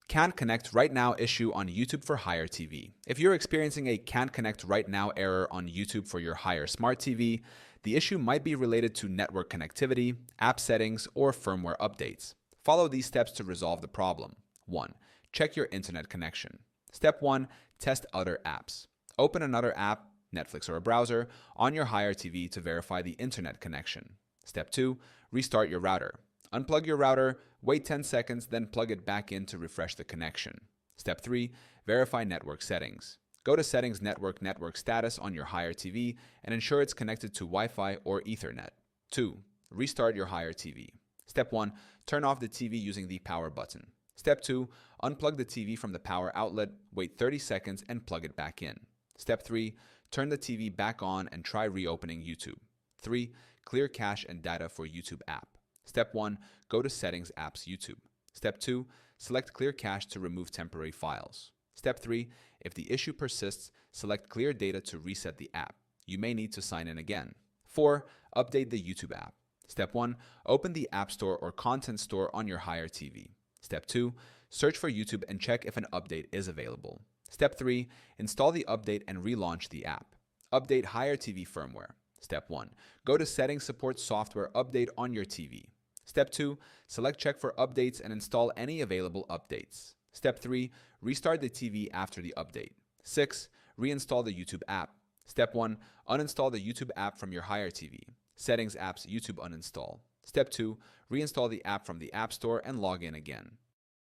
Can't connect right now issue on YouTube for Haier TV. If you're experiencing a can't connect right now error on YouTube for your Haier Smart TV, the issue might be related to network connectivity, app settings, or firmware updates. Follow these steps to resolve the problem. 1. Check your internet connection. Step 1. Test other apps. Open another app, Netflix or a browser, on your Haier TV to verify the internet connection. Step 2. Restart your router. Unplug your router, wait 10 seconds, then plug it back in to refresh the connection. Step 3. Verify network settings. Go to Settings Network Status on your Haier TV and ensure it's connected to Wi-Fi or Ethernet. 2. Restart your Haier TV. Step 1. Turn off the TV using the power button. Step 2. Unplug the TV from the power outlet, wait 30 seconds, and plug it back in. Step 3. Turn the TV back on and try reopening YouTube. 3. Clear cache and data for YouTube app. Step 1. Go to Settings Apps YouTube. Step 2. Select Clear Cache to remove temporary files. Step 3. If the issue persists, select Clear Data to reset the app. You may need to sign in again. 4. Update the YouTube app. Step 1. Open the App Store or Content Store on your Haier TV. Step 2. Search for YouTube and check if an update is available. Step 3. Install the update and relaunch the app. Update Haier TV firmware. Step 1. Go to Settings Support Software Update on your TV. Step 2. Select Check for Updates and install any available updates. Step 3. Restart the TV after the update. 6. Reinstall the YouTube app. Step 1. Uninstall the YouTube app from your Haier TV. Settings Apps YouTube uninstall. Step 2. Reinstall the app from the App Store and log in again.